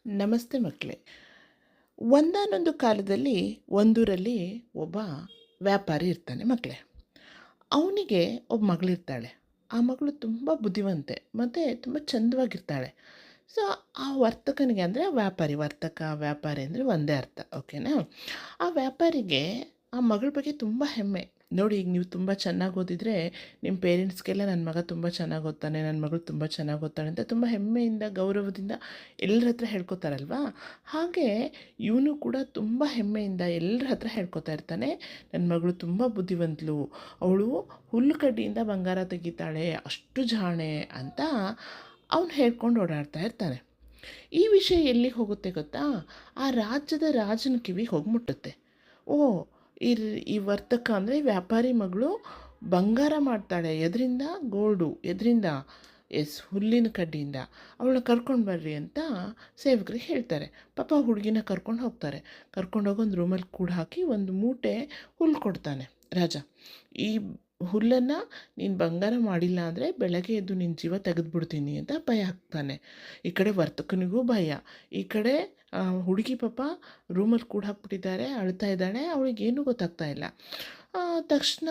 ನಮಸ್ತೆ ಮಕ್ಕಳೇ. ಒಂದಾನೊಂದು ಕಾಲದಲ್ಲಿ ಒಂದೂರಲ್ಲಿ ಒಬ್ಬ ವ್ಯಾಪಾರಿ ಇರ್ತಾನೆ ಮಕ್ಕಳೇ. ಅವನಿಗೆ ಒಬ್ಬ ಮಗಳಿರ್ತಾಳೆ. ಆ ಮಗಳು ತುಂಬ ಬುದ್ಧಿವಂತೆ ಮತ್ತು ತುಂಬ ಚಂದವಾಗಿರ್ತಾಳೆ. ಸೊ ಆ ವರ್ತಕನಿಗೆ ಅಂದರೆ ವರ್ತಕ ವ್ಯಾಪಾರಿ ಅಂದರೆ ಒಂದೇ ಅರ್ಥ, ಓಕೆನಾ. ಆ ವ್ಯಾಪಾರಿಗೆ ಆ ಮಗಳ ಬಗ್ಗೆ ತುಂಬ ಹೆಮ್ಮೆ. ನೋಡಿ, ಈಗ ನೀವು ತುಂಬ ಚೆನ್ನಾಗಿ ಓದಿದರೆ ನಿಮ್ಮ ಪೇರೆಂಟ್ಸ್ಗೆಲ್ಲ ನನ್ನ ಮಗ ತುಂಬ ಚೆನ್ನಾಗಿ ಓದ್ತಾನೆ, ನನ್ನ ಮಗಳು ತುಂಬ ಚೆನ್ನಾಗಿ ಓದ್ತಾಳೆ ಅಂತ ತುಂಬ ಹೆಮ್ಮೆಯಿಂದ ಗೌರವದಿಂದ ಎಲ್ಲರ ಹತ್ರ ಹೇಳ್ಕೊತಾರಲ್ವಾ. ಹಾಗೆ ಇವನು ಕೂಡ ತುಂಬ ಹೆಮ್ಮೆಯಿಂದ ಎಲ್ಲರ ಹತ್ರ ಹೇಳ್ಕೊತಾ ಇರ್ತಾನೆ, ನನ್ನ ಮಗಳು ತುಂಬ ಬುದ್ಧಿವಂತಳು, ಅವಳು ಹುಲ್ಲು ಕಡ್ಡಿಯಿಂದ ಬಂಗಾರ ತೆಗಿತಾಳೆ, ಅಷ್ಟು ಜಾಣೆ ಅಂತ ಅವನು ಹೇಳ್ಕೊಂಡು ಓಡಾಡ್ತಾ ಇರ್ತಾನೆ. ಈ ವಿಷಯ ಎಲ್ಲಿಗೆ ಹೋಗುತ್ತೆ ಗೊತ್ತಾ? ಆ ರಾಜ್ಯದ ರಾಜನ ಕಿವಿಗೆ ಹೋಗಿ ಮುಟ್ಟುತ್ತೆ. ಓ, ಈ ಈ ವರ್ತಕ ಅಂದರೆ ವ್ಯಾಪಾರಿ ಮಗಳು ಬಂಗಾರ ಮಾಡ್ತಾಳೆ, ಎದರಿಂದ? ಗೋಲ್ಡು. ಎದರಿಂದ? ಹುಲ್ಲಿನ ಕಡ್ಡಿಯಿಂದ. ಅವಳನ್ನ ಕರ್ಕೊಂಡು ಬರ್ರಿ ಅಂತ ಸೇವಕರಿಗೆ ಹೇಳ್ತಾರೆ. ಪಾಪ ಹುಡುಗಿನ ಕರ್ಕೊಂಡು ಹೋಗ್ತಾರೆ. ಕರ್ಕೊಂಡೋಗಿ ಒಂದು ರೂಮಲ್ಲಿ ಕೂಡ ಹಾಕಿ ಒಂದು ಮೂಟೆ ಹುಲ್ಲು ಕೊಡ್ತಾನೆ ರಾಜ. ಈ ಹುಲ್ಲನ್ನು ನೀನು ಬಂಗಾರ ಮಾಡಿಲ್ಲ ಅಂದರೆ ಬೆಳಗ್ಗೆ ಎದ್ದು ನಿನ್ನ ಜೀವ ತೆಗೆದುಬಿಡ್ತೀನಿ ಅಂತ ಭಯ ಹಾಕ್ತಾನೆ. ಈ ಕಡೆ ವರ್ತಕನಿಗೂ ಭಯ, ಈ ಕಡೆ ಹುಡುಗಿ ಪಾಪ ರೂಮಲ್ಲಿ ಕೂಡ ಹಾಕ್ಬಿಟ್ಟಿದ್ದಾರೆ, ಅಳ್ತಾ ಇದ್ದಾಳೆ, ಅವಳಿಗೇನೂ ಗೊತ್ತಾಗ್ತಾ ಇಲ್ಲ. ತಕ್ಷಣ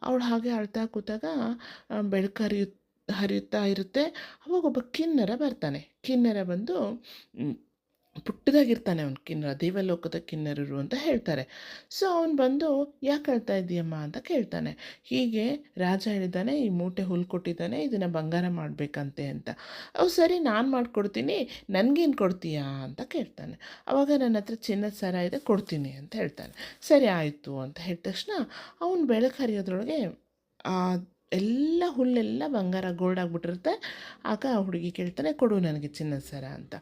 ಅವಳು ಹಾಗೆ ಅಳ್ತಾ ಕೂತಾಗ ಬೆಳಕು ಹರಿಯುತ್ತಾ ಇರುತ್ತೆ. ಅವಾಗ ಒಬ್ಬ ಕಿನ್ನರ ಬರ್ತಾನೆ. ಕಿನ್ನರ ಬಂದು ಪುಟ್ಟದಾಗಿರ್ತಾನೆ ಅವನು. ದೇವಲೋಕದ ಕಿನ್ನರರು ಅಂತ ಹೇಳ್ತಾರೆ. ಸೊ ಅವನು ಬಂದು ಯಾಕೆ ಅಳ್ತಾ ಇದ್ದೀಯಮ್ಮ ಅಂತ ಕೇಳ್ತಾನೆ. ಹೀಗೆ ರಾಜ ಹೇಳಿದ್ದಾನೆ, ಈ ಮೂಟೆ ಹುಲ್ಲು ಕೊಟ್ಟಿದ್ದಾನೆ, ಇದನ್ನು ಬಂಗಾರ ಮಾಡಬೇಕಂತೆ ಅಂತ. ಸರಿ, ನಾನು ಮಾಡಿಕೊಡ್ತೀನಿ, ನನಗೇನು ಕೊಡ್ತೀಯಾ ಅಂತ ಕೇಳ್ತಾನೆ. ಆವಾಗ ನನ್ನ ಹತ್ರ ಚಿನ್ನದ ಸರ ಇದೆ, ಕೊಡ್ತೀನಿ ಅಂತ ಹೇಳ್ತಾನೆ. ಸರಿ ಆಯಿತು ಅಂತ ಹೇಳಿದ ತಕ್ಷಣ ಅವನು ಬೆಳಕು ಹರಿಯೋದ್ರೊಳಗೆ ಎಲ್ಲ ಹುಲ್ಲೆಲ್ಲ ಬಂಗಾರ ಗೋಲ್ಡ್ ಆಗಿಬಿಟ್ಟಿರುತ್ತೆ. ಆಗ ಆ ಹುಡುಗಿ ಕೇಳ್ತಾನೆ, ಕೊಡು ನನಗೆ ಚಿನ್ನದ ಸರ ಅಂತ.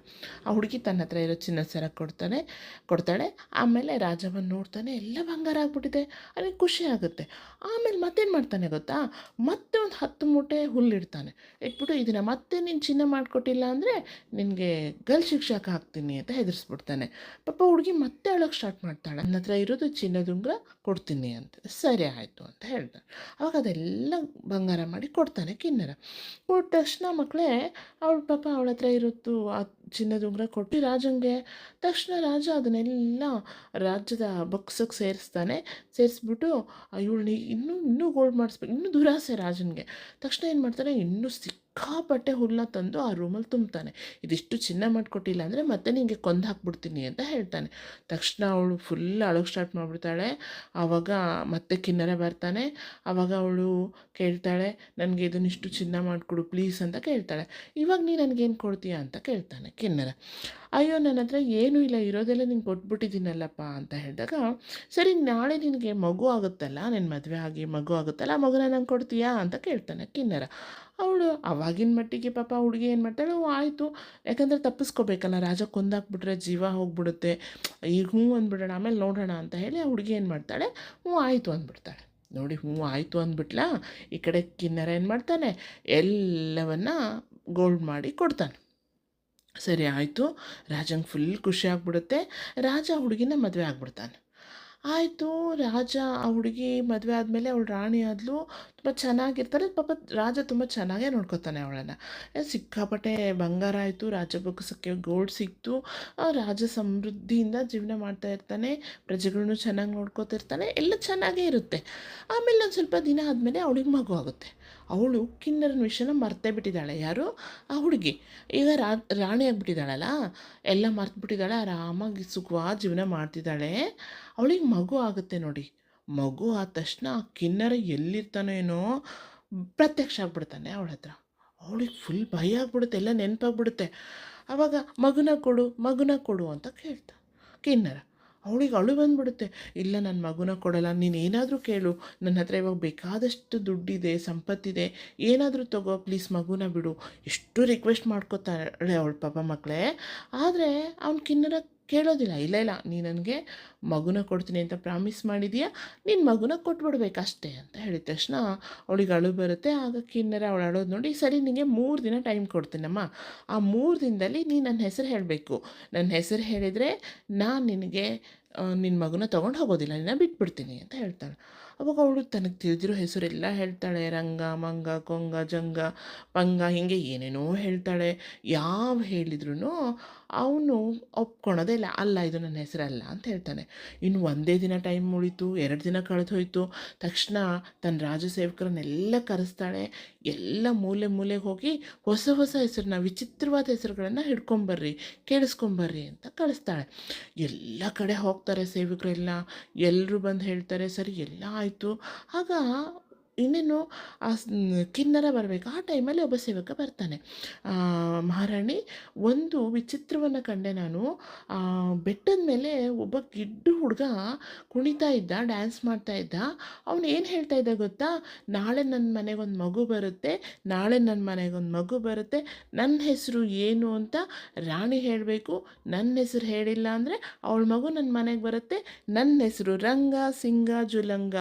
ಆ ಹುಡುಗಿ ತನ್ನ ಹತ್ರ ಇರೋ ಚಿನ್ನದ ಸರ ಕೊಡ್ತಾಳೆ. ಆಮೇಲೆ ರಾಜವನ್ನು ನೋಡ್ತಾನೆ, ಎಲ್ಲ ಬಂಗಾರ ಆಗಿಬಿಟ್ಟಿದೆ. ಅವನಿಗೆ ಖುಷಿ ಆಗುತ್ತೆ. ಆಮೇಲೆ ಮತ್ತೇನು ಮಾಡ್ತಾನೆ ಗೊತ್ತಾ? ಮತ್ತೆ ಒಂದು 10 ಮೂಟೆ ಹುಲ್ಲಿಡ್ತಾನೆ. ಇಟ್ಬಿಟ್ಟು ಇದನ್ನು ಮತ್ತೆ ನೀನು ಚಿನ್ನ ಮಾಡಿಕೊಟ್ಟಿಲ್ಲ ಅಂದರೆ ನಿನಗೆ ಶಿಕ್ಷಕ ಹಾಕ್ತೀನಿ ಅಂತ ಹೆದರಿಸ್ಬಿಡ್ತಾನೆ. ಪಾಪ ಹುಡುಗಿ ಮತ್ತೆ ಅಳೋಕ್ಕೆ ಸ್ಟಾರ್ಟ್ ಮಾಡ್ತಾಳೆ. ನನ್ನ ಹತ್ರ ಇರೋದು ಚಿನ್ನದ ಉಂಗುರ, ಕೊಡ್ತೀನಿ ಅಂತ. ಸರಿ ಆಯಿತು ಅಂತ ಹೇಳ್ತಾನೆ. ಅವಾಗ ಅದೆಲ್ಲ ಬಂಗಾರ ಮಾಡಿ ಕೊಡ್ತಾನೆ ಕಿನ್ನರ. ಕೊಟ್ಟ ತಕ್ಷಣ ಮಕ್ಕಳೇ, ಪಾಪ ಅವಳ ಹತ್ರ ಇರುತ್ತು ಆ ಚಿನ್ನದ ಉಂಗುರ ಕೊಟ್ಟು ರಾಜಂಗೆ. ತಕ್ಷಣ ರಾಜ ಅದನ್ನೆಲ್ಲ ರಾಜ್ಯದ ಬೊಕ್ಸಕ್ಕೆ ಸೇರಿಸ್ಬಿಟ್ಟು ಇವಳನ್ನ ಇನ್ನೂ ಗೋಲ್ಡ್ ಮಾಡಿಸ್ಬೇಕು, ಇನ್ನೂ ದುರಾಸೆ ರಾಜನಿಗೆ. ತಕ್ಷಣ ಏನು ಮಾಡ್ತಾನೆ, ಇನ್ನೂ ಸಿಕ್ಕಾಪಟ್ಟೆ ಹುಲ್ಲನ್ನ ತಂದು ಆ ರೂಮಲ್ಲಿ ತುಂಬ್ತಾನೆ. ಇದಿಷ್ಟು ಚಿನ್ನ ಮಾಡಿಕೊಟ್ಟಿಲ್ಲ ಅಂದರೆ ಮತ್ತೆ ನಿನಗೆ ಕೊಂದು ಹಾಕ್ಬಿಡ್ತೀನಿ ಅಂತ ಹೇಳ್ತಾನೆ. ತಕ್ಷಣ ಅವಳು ಫುಲ್ ಅಳೋಕ್ಕೆ ಸ್ಟಾರ್ಟ್ ಮಾಡಿಬಿಡ್ತಾಳೆ. ಆವಾಗ ಮತ್ತೆ ಕಿನ್ನರ ಬರ್ತಾನೆ. ಆವಾಗ ಅವಳು ಕೇಳ್ತಾಳೆ, ನನಗೆ ಇದನ್ನಿಷ್ಟು ಚಿನ್ನ ಮಾಡಿಕೊಡು ಪ್ಲೀಸ್ ಅಂತ ಕೇಳ್ತಾಳೆ. ಇವಾಗ ನೀ ನನಗೇನು ಕೊಡ್ತೀಯಾ ಅಂತ ಕೇಳ್ತಾನೆ ಕಿನ್ನರ. ಅಯ್ಯೋ, ನನ್ನ ಹತ್ರ ಏನೂ ಇಲ್ಲ, ಇರೋದೆಲ್ಲ ನಿಂಗೆ ಕೊಟ್ಬಿಟ್ಟಿದ್ದೀನಲ್ಲಪ್ಪ ಅಂತ ಹೇಳಿದಾಗ, ಸರಿ ನಾಳೆ ನಿನಗೆ ಮಗು ಆಗುತ್ತಲ್ಲ, ನಿನ್ನ ಮದುವೆ ಆಗಿ ಮಗು ಆಗುತ್ತಲ್ಲ, ಆ ಮಗುನ ನಂಗೆ ಕೊಡ್ತೀಯಾ ಅಂತ ಕೇಳ್ತಾನೆ ಕಿನ್ನರ. ಅವಳು ಅವಾಗಿನ ಮಟ್ಟಿಗೆ ಪಾಪ ಹುಡುಗಿ ಏನು ಮಾಡ್ತಾಳೆ, ಆಯಿತು, ಯಾಕಂದರೆ ತಪ್ಪಿಸ್ಕೋಬೇಕಲ್ಲ, ರಾಜ ಕೊಂದಾಕ್ಬಿಟ್ರೆ ಜೀವ ಹೋಗ್ಬಿಡುತ್ತೆ, ಈಗ ಹ್ಞೂ ಅಂದ್ಬಿಡೋಣ, ಆಮೇಲೆ ನೋಡೋಣ ಅಂತ ಹೇಳಿ ಆ ಹುಡುಗಿ ಏನು ಮಾಡ್ತಾಳೆ, ಹ್ಞೂ ಆಯಿತು ಅಂದ್ಬಿಡ್ತಾಳೆ. ನೋಡಿ, ಹ್ಞೂ ಆಯಿತು ಅಂದ್ಬಿಟ್ಲಾ. ಈ ಕಡೆ ಕಿನ್ನರ ಏನು ಮಾಡ್ತಾನೆ, ಎಲ್ಲವನ್ನ ಗೋಲ್ಡ್ ಮಾಡಿ ಕೊಡ್ತಾನೆ. ಸರಿ ಆಯಿತು, ರಾಜಂಗೆ ಫುಲ್ ಖುಷಿ ಆಗ್ಬಿಡುತ್ತೆ. ರಾಜ ಹುಡುಗಿನ ಮದುವೆ ಆಗ್ಬಿಡ್ತಾನೆ. ಆಯಿತು, ರಾಜ ಆ ಹುಡುಗಿ ಮದುವೆ ಆದಮೇಲೆ ಅವಳು ರಾಣಿ ಆದಳು, ತುಂಬ ಚೆನ್ನಾಗಿರ್ತಾರೆ. ಪಾಪ ರಾಜ ತುಂಬ ಚೆನ್ನಾಗೇ ನೋಡ್ಕೊತಾನೆ ಅವಳನ್ನು. ಸಿಕ್ಕಾಪಟ್ಟೆ ಬಂಗಾರ ಆಯಿತು, ರಾಜ ಬೊಕ್ಕಸಕ್ಕೆ ಗೋಲ್ಡ್ ಸಿಕ್ತು. ರಾಜ ಸಮೃದ್ಧಿಯಿಂದ ಜೀವನ ಮಾಡ್ತಾ ಇರ್ತಾನೆ, ಪ್ರಜೆಗಳನ್ನೂ ಚೆನ್ನಾಗಿ ನೋಡ್ಕೊತಿರ್ತಾನೆ, ಎಲ್ಲ ಚೆನ್ನಾಗೇ ಇರುತ್ತೆ. ಆಮೇಲೆ ಒಂದು ಸ್ವಲ್ಪ ದಿನ ಆದಮೇಲೆ ಅವಳಿಗೆ ಮಗು ಆಗುತ್ತೆ. ಅವಳು ಕಿನ್ನರನ ವಿಷಯನ ಮರ್ತೇ ಬಿಟ್ಟಿದ್ದಾಳೆ. ಯಾರು? ಆ ಹುಡುಗಿ. ಈಗ ರಾಣಿ ಆಗಿಬಿಟ್ಟಿದ್ದಾಳಲ್ಲ, ಎಲ್ಲ ಮರ್ತುಬಿಟ್ಟಿದ್ದಾಳೆ, ಆರಾಮಾಗಿ ಸುಖವಾಗಿ ಜೀವನ ಮಾಡ್ತಿದ್ದಾಳೆ. ಅವಳಿಗೆ ಮಗು ಆಗುತ್ತೆ ನೋಡಿ. ಮಗು ಆದ ತಕ್ಷಣ ಕಿನ್ನರ ಎಲ್ಲಿರ್ತಾನೋ ಏನೋ ಪ್ರತ್ಯಕ್ಷ ಆಗ್ಬಿಡ್ತಾನೆ ಅವಳ ಹತ್ರ. ಅವಳಿಗೆ ಫುಲ್ ಭಯ ಆಗ್ಬಿಡುತ್ತೆ, ಎಲ್ಲ ನೆನಪಾಗ್ಬಿಡುತ್ತೆ. ಆವಾಗ ಮಗುನ ಕೊಡು ಅಂತ ಕೇಳ್ತಾ ಕಿನ್ನರ. ಅವಳಿಗೆ ಅಳು ಬಂದುಬಿಡುತ್ತೆ. ಇಲ್ಲ, ನನ್ನ ಮಗುನ ಕೊಡಲ್ಲ, ನೀನು ಏನಾದರೂ ಕೇಳು, ನನ್ನ ಹತ್ರ ಇವಾಗ ಬೇಕಾದಷ್ಟು ದುಡ್ಡಿದೆ, ಸಂಪತ್ತಿದೆ, ಏನಾದರೂ ತಗೋ, ಪ್ಲೀಸ್ ಮಗುನ ಬಿಡು. ಎಷ್ಟು ರಿಕ್ವೆಸ್ಟ್ ಮಾಡ್ಕೋತಾಳೆ ಅವಳು ಪಾಪ ಮಕ್ಕಳೇ. ಆದರೆ ಅವ್ನು ಕಿನ್ನರ ಕೇಳೋದಿಲ್ಲ. ಇಲ್ಲ, ನೀ ನನಗೆ ಮಗುನ ಕೊಡ್ತೀನಿ ಅಂತ ಪ್ರಾಮಿಸ್ ಮಾಡಿದೀಯಾ, ನೀನು ಮಗುನ ಕೊಟ್ಬಿಡ್ಬೇಕಷ್ಟೇ ಅಂತ ಹೇಳಿದ ತಕ್ಷಣ ಅವಳಿಗೆ ಅಳು ಬರುತ್ತೆ. ಆಗ ಕಿನ್ನರ ಅವಳು ಅಳೋದು ನೋಡಿ, ಸರಿ ನಿನಗೆ 3 ದಿನ ಟೈಮ್ ಕೊಡ್ತೀನಮ್ಮ, ಆ 3 ದಿನದಲ್ಲಿ ನೀನು ನನ್ನ ಹೆಸರು ಹೇಳಬೇಕು. ನನ್ನ ಹೆಸರು ಹೇಳಿದರೆ ನಾನು ನಿನಗೆ ನಿನ್ನ ಮಗುನ ತೊಗೊಂಡು ಹೋಗೋದಿಲ್ಲ, ನಿನ್ನ ಬಿಟ್ಬಿಡ್ತೀನಿ ಅಂತ ಹೇಳ್ತಾಳೆ. ಅವಾಗ ಅವಳು ತನಗೆ ತಿಳಿದಿರೋ ಹೆಸರೆಲ್ಲ ಹೇಳ್ತಾಳೆ. ರಂಗ, ಮಂಗ, ಕೊಂಗ, ಜಂಗ, ಪಂಗ ಹೀಗೆ ಏನೇನೋ ಹೇಳ್ತಾಳೆ. ಯಾವ ಹೇಳಿದ್ರೂ ಅವನು ಒಪ್ಕೊಳೋದೇ ಇಲ್ಲ. ಅಲ್ಲ ಇದು ನನ್ನ ಹೆಸರಲ್ಲ ಅಂತ ಹೇಳ್ತಾನೆ. ಇನ್ನು ಒಂದೇ ದಿನ ಟೈಮ್ ಉಳೀತು, 2 ದಿನ ಕಳೆದು ಹೋಯಿತು. ತಕ್ಷಣ ತನ್ನ ರಾಜಸೇವಕರನ್ನೆಲ್ಲ ಕರೆಸ್ತಾಳೆ. ಎಲ್ಲ ಮೂಲೆ ಮೂಲೆಗೆ ಹೋಗಿ ಹೊಸ ಹೊಸ ಹೆಸರನ್ನ, ವಿಚಿತ್ರವಾದ ಹೆಸರುಗಳನ್ನು ಹಿಡ್ಕೊಂಬರ್ರಿ, ಕೇಳಿಸ್ಕೊಂಬರ್ರಿ ಅಂತ ಕಳಿಸ್ತಾಳೆ. ಎಲ್ಲ ಕಡೆ ಹೋಗ್ತಾರೆ ಸೇವಕರೆಲ್ಲ. ಎಲ್ಲರೂ ಬಂದು ಹೇಳ್ತಾರೆ. ಸರಿ ಎಲ್ಲ ಆಯಿತು. ಆಗ ಇನ್ನೇನು ಕಿನ್ನರ ಬರಬೇಕು. ಆ ಟೈಮಲ್ಲಿ ಒಬ್ಬ ಸೇವಕ ಬರ್ತಾನೆ. ಮಹಾರಾಣಿ, ಒಂದು ವಿಚಿತ್ರವನ್ನು ಕಂಡೆ ನಾನು. ಬೆಟ್ಟದ ಮೇಲೆ ಒಬ್ಬ ಗಿಡ್ಡು ಹುಡುಗ ಕುಣಿತಾ ಇದ್ದ, ಡ್ಯಾನ್ಸ್ ಮಾಡ್ತಾ ಇದ್ದ. ಅವನು ಏನು ಹೇಳ್ತಾ ಇದ್ದ ಗೊತ್ತಾ? ನಾಳೆ ನನ್ನ ಮನೆಗೊಂದು ಮಗು ಬರುತ್ತೆ, ನಾಳೆ ನನ್ನ ಮನೆಗೊಂದು ಮಗು ಬರುತ್ತೆ, ನನ್ನ ಹೆಸರು ಏನು ಅಂತ ರಾಣಿ ಹೇಳಬೇಕು. ನನ್ನ ಹೆಸರು ಹೇಳಿಲ್ಲ ಅಂದರೆ ಅವಳ ಮಗು ನನ್ನ ಮನೆಗೆ ಬರುತ್ತೆ. ನನ್ನ ಹೆಸರು ರಂಗ ಸಿಂಗ ಜುಲಂಗ,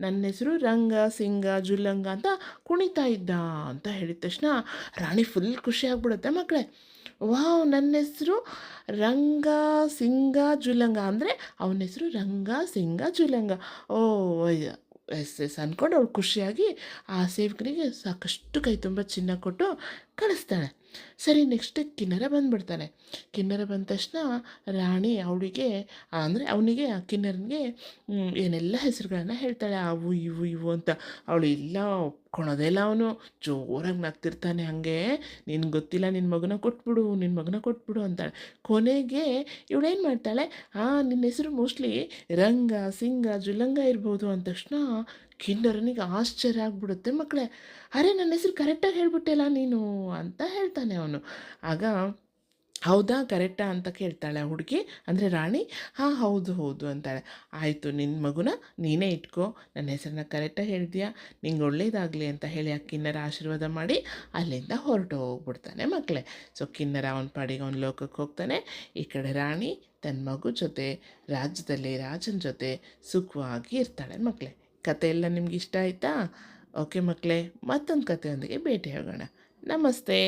ನನ್ನ ಹೆಸರು ರಂಗ ಸಿಂಗ ಜುಲಂಗ ಅಂತ ಕುಣಿತಾ ಇದ್ದ ಅಂತ ಹೇಳಿದ ತಕ್ಷಣ ರಾಣಿ ಫುಲ್ ಖುಷಿ ಆಗ್ಬಿಡುತ್ತೆ ಮಕ್ಕಳೇ. ವಾವ್, ನನ್ನ ಹೆಸರು ರಂಗ ಸಿಂಗ ಜುಲಂಗ ಅಂದರೆ ಅವನ ಹೆಸರು ರಂಗ ಸಿಂಗ ಜುಲಂಗ. ಓ ಎಸ್ ಎಸ್ ಅಂದ್ಕೊಂಡು ಅವಳು ಖುಷಿಯಾಗಿ ಆ ಸೇವಕನಿಗೆ ಸಾಕಷ್ಟು ಕೈ ತುಂಬ ಚಿನ್ನ ಕೊಟ್ಟು ಕಳಿಸ್ತಾಳೆ. ಸರಿ, ನೆಕ್ಸ್ಟ್ ಕಿನ್ನರ ಬಂದುಬಿಡ್ತಾನೆ. ಕಿನ್ನರ ಬಂದ ತಕ್ಷಣ ರಾಣಿ ಅವಳಿಗೆ ಅಂದರೆ ಅವನಿಗೆ, ಆ ಕಿನ್ನರನಿಗೆ ಏನೆಲ್ಲ ಹೆಸರುಗಳನ್ನು ಹೇಳ್ತಾಳೆ, ಅವು ಇವು ಇವು ಅಂತ. ಅವಳು ಇಲ್ಲ ಒಪ್ಕೊಳೋದೇ ಇಲ್ಲ. ಅವನು ಜೋರಾಗಿ ನಗ್ತಿರ್ತಾನೆ. ಹಾಗೆ ನಿನ್ಗೆ ಗೊತ್ತಿಲ್ಲ, ನಿನ್ನ ಮಗನ ಕೊಟ್ಬಿಡು, ನಿನ್ನ ಮಗನ ಕೊಟ್ಬಿಡು ಅಂತಾಳೆ. ಕೊನೆಗೆ ಇವಳೇನು ಮಾಡ್ತಾಳೆ, ನಿನ್ನ ಹೆಸರು ಮೋಸ್ಟ್ಲಿ ರಂಗ ಸಿಂಗ ಜುಲಂಗ ಇರ್ಬೋದು ಅಂದ ತಕ್ಷಣ ಕಿನ್ನರನಿಗೆ ಆಶ್ಚರ್ಯ ಆಗ್ಬಿಡುತ್ತೆ ಮಕ್ಕಳೇ. ಅರೆ, ನನ್ನ ಹೆಸರು ಕರೆಕ್ಟಾಗಿ ಹೇಳ್ಬಿಟ್ಟೆಲ್ಲ ನೀನು ಅಂತ ಹೇಳ್ತಾನೆ ಅವನು. ಆಗ ಹೌದಾ, ಕರೆಕ್ಟಾ ಅಂತ ಕೇಳ್ತಾಳೆ ಆ ಹುಡುಗಿ, ಅಂದರೆ ರಾಣಿ. ಹಾಂ, ಹೌದು ಹೌದು ಅಂತಾಳೆ. ಆಯಿತು, ನಿನ್ನ ಮಗುನ ನೀನೇ ಇಟ್ಕೋ, ನನ್ನ ಹೆಸರನ್ನ ಕರೆಕ್ಟಾಗಿ ಹೇಳಿದ್ಯಾ, ನಿಂಗೆ ಒಳ್ಳೇದಾಗಲಿ ಅಂತ ಹೇಳಿ ಆ ಕಿನ್ನರ ಆಶೀರ್ವಾದ ಮಾಡಿ ಅಲ್ಲಿಂದ ಹೊರಟು ಹೋಗ್ಬಿಡ್ತಾನೆ ಮಕ್ಕಳೇ. ಸೊ ಕಿನ್ನರ ಅವನ ಪಾಡಿಗೆ ಅವನ ಲೋಕಕ್ಕೆ ಹೋಗ್ತಾನೆ. ಈ ಕಡೆ ರಾಣಿ ತನ್ನ ಮಗು ಜೊತೆ ರಾಜ್ಯದಲ್ಲಿ ರಾಜನ ಜೊತೆ ಸುಖವಾಗಿ ಇರ್ತಾಳೆ ಮಕ್ಕಳೇ. ಕತೆ ಎಲ್ಲ ನಿಮ್ಗೆ ಇಷ್ಟ ಆಯಿತಾ? ಓಕೆ ಮಕ್ಕಳೇ, ಮತ್ತೊಂದು ಕಥೆಯೊಂದಿಗೆ ಭೇಟಿ ಹೋಗೋಣ. ನಮಸ್ತೆ.